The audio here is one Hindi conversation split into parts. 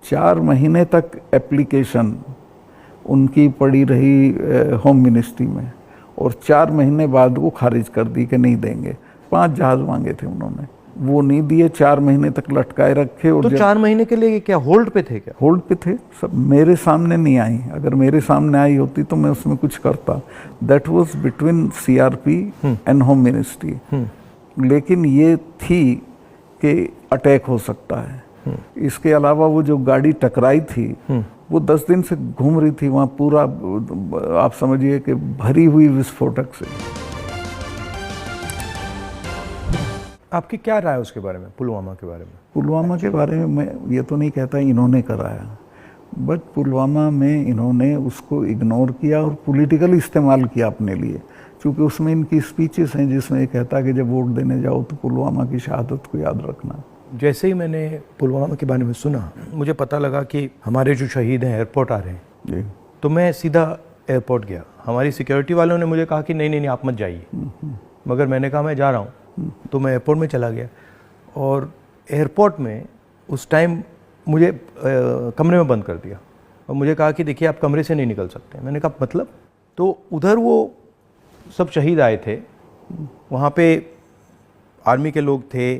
4 महीने तक एप्लीकेशन उनकी पड़ी रही होम मिनिस्ट्री में, और 4 महीने बाद वो खारिज कर दी कि नहीं देंगे। 5 जहाज मांगे थे उन्होंने, वो नहीं दिए, 4 महीने तक लटकाए रखे। और तो 4 महीने के लिए क्या होल्ड पे थे? क्या होल्ड पे थे? सब मेरे सामने नहीं आई। अगर मेरे सामने आई होती तो मैं उसमें कुछ करता। That was between CRP and home ministry. लेकिन ये थी कि अटैक हो सकता है। इसके अलावा वो जो गाड़ी टकराई थी वो 10 दिन से घूम रही थी वहाँ, पूरा आप समझिए कि भरी हुई विस्फोटक से। आपकी क्या राय है उसके बारे में, पुलवामा के बारे में? पुलवामा के बारे में मैं ये तो नहीं कहता इन्होंने कराया, बट पुलवामा में इन्होंने उसको इग्नोर किया और पॉलिटिकल इस्तेमाल किया अपने लिए। क्योंकि उसमें इनकी स्पीचेस हैं जिसमें ये कहता कि जब वोट देने जाओ तो पुलवामा की शहादत को याद रखना। जैसे ही मैंने पुलवामा के बारे में सुना, मुझे पता लगा कि हमारे जो शहीद हैं एयरपोर्ट आ रहे हैं जी। तो मैं सीधा एयरपोर्ट गया। हमारी सिक्योरिटी वालों ने मुझे कहा कि नहीं नहीं नहीं आप मत जाइए, मगर मैंने कहा मैं जा रहा हूँ। तो मैं एयरपोर्ट में चला गया और एयरपोर्ट में उस टाइम मुझे कमरे में बंद कर दिया और मुझे कहा कि देखिए आप कमरे से नहीं निकल सकते। मैंने कहा मतलब? तो उधर वो सब शहीद आए थे, वहाँ पे आर्मी के लोग थे,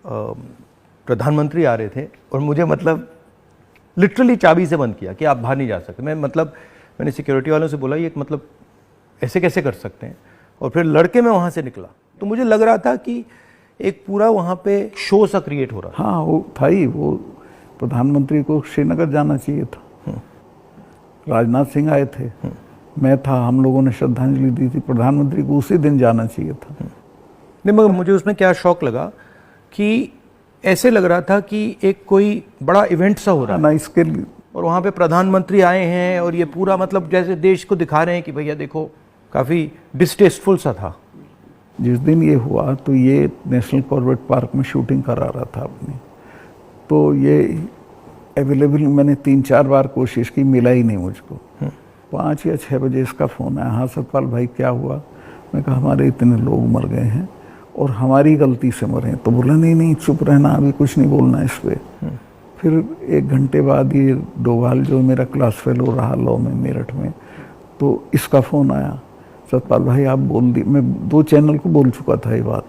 प्रधानमंत्री आ रहे थे, और मुझे मतलब लिटरली चाबी से बंद किया कि आप बाहर नहीं जा सकते। मैंने सिक्योरिटी वालों से बोला ये मतलब ऐसे कैसे कर सकते हैं, और फिर लड़के मैं वहाँ से निकला। तो मुझे लग रहा था कि एक पूरा वहाँ पे शो सा क्रिएट हो रहा था। हाँ वो था ही, वो प्रधानमंत्री को श्रीनगर जाना चाहिए था, राजनाथ सिंह आए थे, मैं था, हम लोगों ने श्रद्धांजलि दी थी। प्रधानमंत्री को उसी दिन जाना चाहिए था। नहीं, मगर मुझे उसमें क्या शौक लगा कि ऐसे लग रहा था कि एक कोई बड़ा इवेंट सा हो रहा है ना इसके लिए, और वहाँ पे प्रधानमंत्री आए हैं और ये पूरा मतलब जैसे देश को दिखा रहे हैं कि भैया देखो। काफ़ी डिस्टेस्टफुल सा था। जिस दिन ये हुआ तो ये नेशनल कॉर्बेट पार्क में शूटिंग करा रहा था अपनी, तो ये अवेलेबल मैंने 3-4 बार कोशिश की, मिला ही नहीं मुझको। 5 या 6 बजे इसका फ़ोन आया, हाँ सतपाल भाई क्या हुआ? मैं कहा हमारे इतने लोग मर गए हैं और हमारी गलती से मरे हैं। तो बोला नहीं नहीं चुप रहना, अभी कुछ नहीं बोलना इस पर। फिर 1 घंटे बाद ये डोभाल जो मेरा क्लास फेलो रहा लॉ में मेरठ में, तो इसका फ़ोन आया, सतपाल भाई आप बोल दी। मैं 2 चैनल को बोल चुका था ये बात।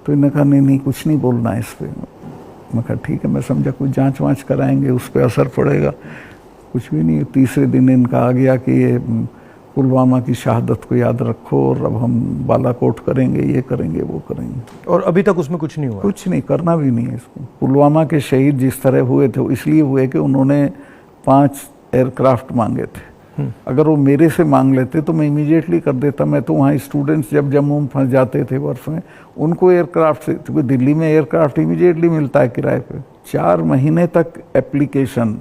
तो इन्होंने कहा नहीं नहीं कुछ नहीं बोलना है इस पर। मैं कहा ठीक है, मैं समझा कुछ जांच वाँच कराएंगे, उस पर असर पड़ेगा। कुछ भी नहीं। तीसरे दिन इनका आ गया कि ये पुलवामा की शहादत को याद रखो और अब हम बालाकोट करेंगे, ये करेंगे, वो करेंगे। और अभी तक उसमें कुछ नहीं हुआ? कुछ नहीं, करना भी नहीं है इसको। पुलवामा के शहीद जिस तरह हुए थे इसलिए हुए कि उन्होंने 5 एयरक्राफ्ट मांगे थे। अगर वो मेरे से मांग लेते तो मैं इमीडिएटली कर देता। मैं तो वहाँ स्टूडेंट्स जब जम्मू में फंस जाते थे बर्फ में, उनको एयरक्राफ्ट से, क्योंकि दिल्ली में एयरक्राफ्ट इमीडिएटली मिलता है किराए पे। 4 महीने तक एप्लीकेशन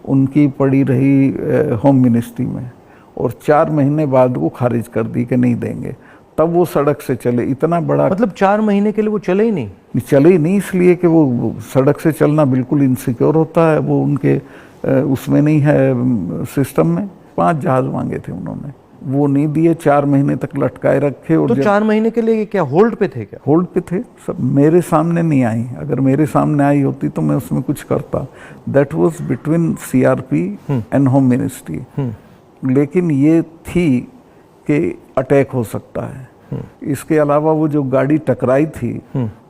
उनकी पड़ी रही होम मिनिस्ट्री में, और 4 महीने बाद वो खारिज कर दी कि नहीं देंगे। तब वो सड़क से चले। इतना बड़ा मतलब 4 महीने के लिए वो चले ही नहीं? चले ही नहीं, इसलिए कि वो सड़क से चलना बिल्कुल इनसिक्योर होता है, वो उनके उसमें नहीं है सिस्टम में। 5 जहाज मांगे थे उन्होंने, वो नहीं दिए, 4 महीने तक लटकाए रखे। और तो 4 महीने के लिए क्या होल्ड पे थे? क्या होल्ड पे थे? सब मेरे सामने नहीं आई। अगर मेरे सामने आई होती तो मैं उसमें कुछ करता। That was between CRP and home ministry. लेकिन ये थी कि अटैक हो सकता है। इसके अलावा वो जो गाड़ी टकराई थी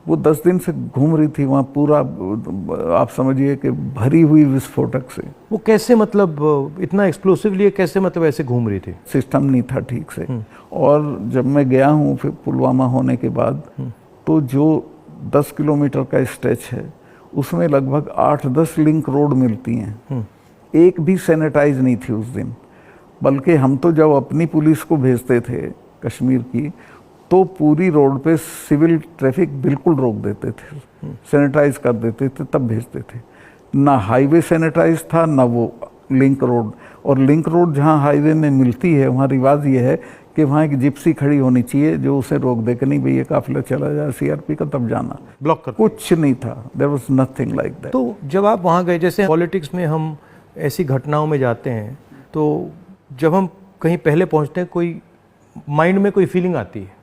वो 10 दिन से घूम रही थी वहाँ, पूरा आप समझिए कि भरी हुई विस्फोटक से। वो कैसे, मतलब इतना एक्सप्लोसिवली कैसे, मतलब ऐसे घूम रही थी? सिस्टम नहीं था ठीक से। और जब मैं गया हूँ फिर पुलवामा होने के बाद, तो जो 10 किलोमीटर का स्ट्रेच है उसमें लगभग 8-10 लिंक रोड मिलती हैं। एक भी सैनिटाइज नहीं थी उस दिन। बल्कि हम तो जब अपनी पुलिस को भेजते थे कश्मीर की, तो पूरी रोड पे सिविल ट्रैफिक बिल्कुल रोक देते थे, सैनिटाइज कर देते थे, तब भेजते थे। ना हाईवे सैनिटाइज था ना वो लिंक रोड। और लिंक रोड जहाँ हाईवे में मिलती है वहाँ रिवाज ये है कि वहाँ एक जिप्सी खड़ी होनी चाहिए जो उसे रोक दे कि नहीं भैया काफिला चला जाए सीआरपी का, तब जाना। ब्लॉक कर कुछ नहीं था, there was nothing like that. तो जब आप वहाँ गए, जैसे पॉलिटिक्स में हम ऐसी घटनाओं में जाते हैं, तो जब हम कहीं पहले पहुँचते हैं कोई माइंड में कोई फीलिंग आती है,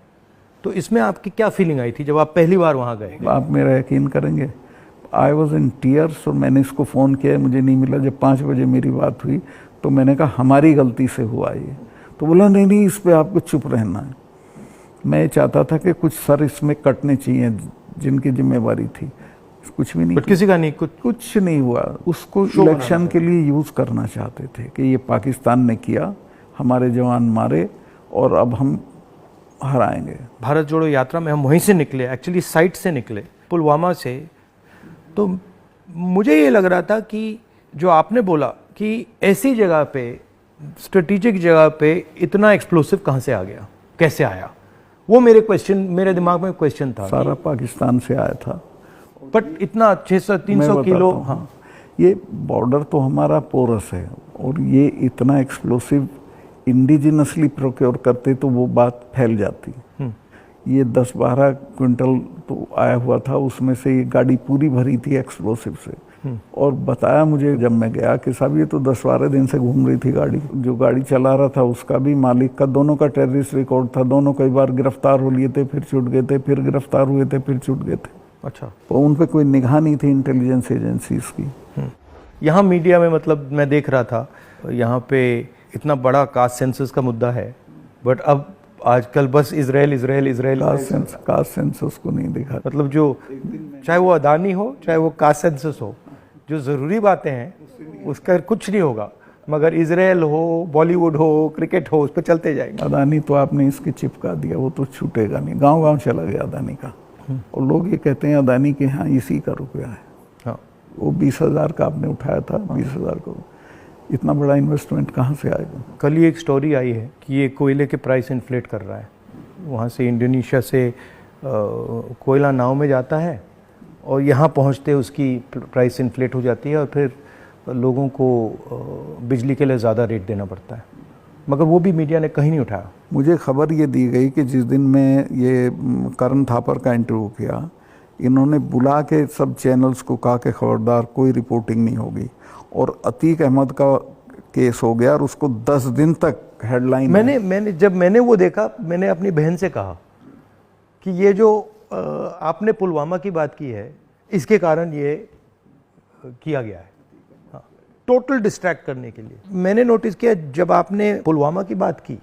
तो इसमें आपकी क्या फीलिंग आई थी जब आप पहली बार वहाँ गए? आप मेरा यकीन करेंगे, आई वॉज इन टीयर्स और मैंने इसको फ़ोन किया, मुझे नहीं मिला। जब 5 बजे मेरी बात हुई तो मैंने कहा हमारी गलती से हुआ ये। तो बोला नहीं नहीं, इस पे आपको चुप रहना है। मैं चाहता था कि कुछ सर इसमें कटने चाहिए जिनकी जिम्मेवारी थी, कुछ भी नहीं। बट किसी का नहीं, कुछ नहीं हुआ। उसको इलेक्शन के लिए यूज़ करना चाहते थे कि ये पाकिस्तान ने किया, हमारे जवान मारे और अब हम हराएंगे। भारत जोड़ो यात्रा में हम वहीं से निकले, एक्चुअली साइट से निकले, पुलवामा से। तो मुझे ये लग रहा था कि जो आपने बोला कि ऐसी जगह पे, स्ट्रेटेजिक जगह पे इतना एक्सप्लोसिव कहाँ से आ गया, कैसे आया, वो मेरे दिमाग में क्वेश्चन था। सारा पाकिस्तान से आया था, बट इतना 600-300 किलो। हाँ, ये बॉर्डर तो हमारा पोरस है और ये इतना एक्सप्लोसिव इंडिजिनसली प्रोक्योर करते तो वो बात फैल जाती। ये 10-12 क्विंटल तो आया हुआ था, उसमें से ये गाड़ी पूरी भरी थी एक्सप्लोसिव से। और बताया मुझे जब मैं गया कि साहब ये तो 10-12 दिन से घूम रही थी गाड़ी। जो गाड़ी चला रहा था उसका भी, मालिक का, दोनों का टेररिस्ट रिकॉर्ड था। दोनों कई बार गिरफ्तार हो लिए थे, फिर छूट गए थे, फिर गिरफ्तार हुए थे, फिर छूट गए थे। अच्छा, तो उन पे कोई निगाह नहीं थी इंटेलिजेंस एजेंसीज की। यहाँ मीडिया में, मतलब मैं देख रहा था यहाँ पे इतना बड़ा कास्ट सेंसस का मुद्दा है, बट अब आजकल बस इजराइल कास्ट सेंसस को नहीं देखा। मतलब जो चाहे वो अदानी हो, चाहे वो कास्ट सेंसस हो, जो ज़रूरी बातें हैं उसका कुछ नहीं होगा, मगर इजराइल हो, बॉलीवुड हो, क्रिकेट हो, उस पर चलते जाएंगे। अदानी तो आपने इसके चिपका दिया, वो तो छूटेगा नहीं। गांव-गांव चला गया अदानी का। और लोग ये कहते हैं अदानी के यहाँ इसी का रुपया है। हाँ, वो 20,000 का आपने उठाया था, 20,000 को इतना बड़ा इन्वेस्टमेंट कहाँ से आएगा? कल ही एक स्टोरी आई है कि ये कोयले के प्राइस इन्फ्लेट कर रहा है। वहाँ से इंडोनेशिया से कोयला नाव में जाता है और यहाँ पहुँचते उसकी प्राइस इन्फ्लेट हो जाती है और फिर लोगों को बिजली के लिए ज़्यादा रेट देना पड़ता है, मगर वो भी मीडिया ने कहीं नहीं उठाया। मुझे खबर ये दी गई कि जिस दिन मैं ये करण थापर का इंटरव्यू किया, इन्होंने बुला के सब चैनल्स को कहा कि खबरदार कोई रिपोर्टिंग नहीं होगी। और अतीक अहमद का केस हो गया और उसको 10 दिन तक हेडलाइन। जब मैंने वो देखा, मैंने अपनी बहन से कहा कि ये जो आपने पुलवामा की बात की है, इसके कारण ये किया गया है, हाँ, टोटल डिस्ट्रैक्ट करने के लिए। मैंने नोटिस किया जब आपने पुलवामा की बात की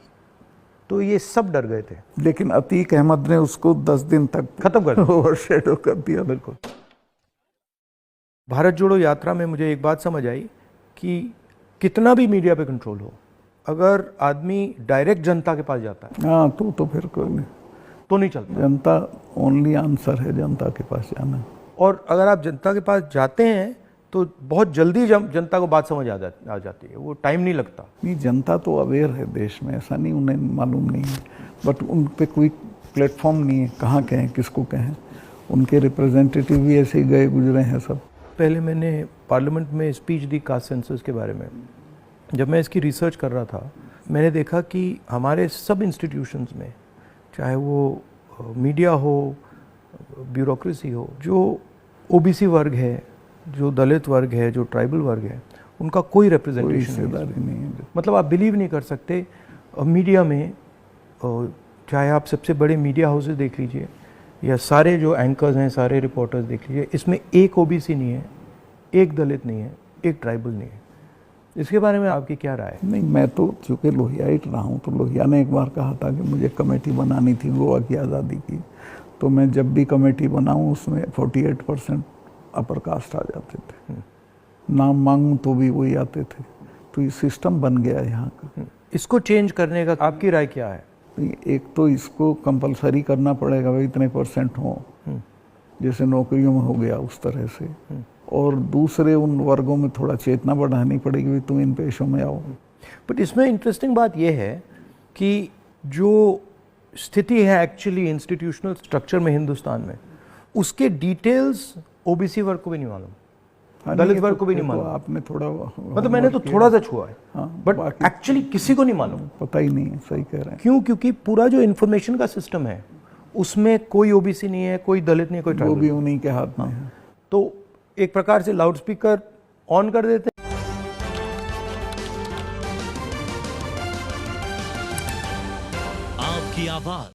तो ये सब डर गए थे, लेकिन अतीक अहमद ने उसको 10 दिन तक खत्म कर दिया, ओवरशैडो कर दिया। बिल्कुल। भारत जोड़ो यात्रा में मुझे एक बात समझ आई कि कितना भी मीडिया पे कंट्रोल हो, अगर आदमी डायरेक्ट जनता के पास जाता है, हाँ, तो फिर कोई नहीं, तो नहीं चलता। जनता ओनली आंसर है, जनता के पास जाना। और अगर आप जनता के पास जाते हैं तो बहुत जल्दी जनता को बात समझ आ जाती है, वो टाइम नहीं लगता। नहीं, जनता तो अवेयर है देश में, ऐसा नहीं उन्हें मालूम नहीं है, बट उन पे कोई प्लेटफॉर्म नहीं है, कहाँ कहें, किसको कहें। उनके रिप्रेजेंटेटिव भी ऐसे ही गए गुजरे हैं सब। पहले मैंने पार्लियामेंट में स्पीच दी कास्ट सेंसस के बारे में। जब मैं इसकी रिसर्च कर रहा था, मैंने देखा कि हमारे सब इंस्टीट्यूशंस में, चाहे वो मीडिया हो, ब्यूरोक्रेसी हो, जो ओबीसी वर्ग है, जो दलित वर्ग है, जो ट्राइबल वर्ग है, उनका कोई रिप्रेजेंटेशन नहीं है। मतलब आप बिलीव नहीं कर सकते, मीडिया में, चाहे आप सबसे बड़े मीडिया हाउसेस देख लीजिए या सारे जो एंकर्स हैं, सारे रिपोर्टर्स देख लीजिए, इसमें एक ओबीसी नहीं है, एक दलित नहीं है, एक ट्राइबल नहीं है। इसके बारे में आपकी क्या राय है? नहीं, मैं तो चूँकि लोहियाइट रहा हूँ, तो लोहिया ने एक बार कहा था कि मुझे कमेटी बनानी थी गोवा की आज़ादी की, तो मैं जब भी कमेटी बनाऊँ उसमें 48% अपर कास्ट आ जाते थे। नाम मांगूँ तो भी वही आते थे। तो ये सिस्टम बन गया यहाँ का। इसको चेंज करने का आपकी राय क्या है? एक तो इसको कंपलसरी करना पड़ेगा, भाई इतने % हो, जैसे नौकरियों में हो गया उस तरह से। और दूसरे उन वर्गों में थोड़ा चेतना बढ़ानी पड़ेगी, भाई तुम इन पेशों में आओ। बट इसमें इंटरेस्टिंग बात यह है कि जो स्थिति है एक्चुअली इंस्टीट्यूशनल स्ट्रक्चर में हिंदुस्तान में, उसके डिटेल्स ओबीसी वर्ग को भी नहीं मालूम, दलित वर्ग को भी नहीं मालूम। आपने थोड़ा, मतलब मैंने तो थोड़ा सा छुआ है, बट एक्चुअली किसी को नहीं मालूम। पता ही नहीं है, सही कह रहे हैं। क्यों? क्योंकि पूरा जो इन्फॉर्मेशन का सिस्टम है उसमें कोई ओबीसी नहीं है, कोई दलित नहीं, कोई ट्राइबल, वो भी उन्हीं के हाथ में है। तो एक प्रकार से लाउड स्पीकर ऑन कर देते हैं।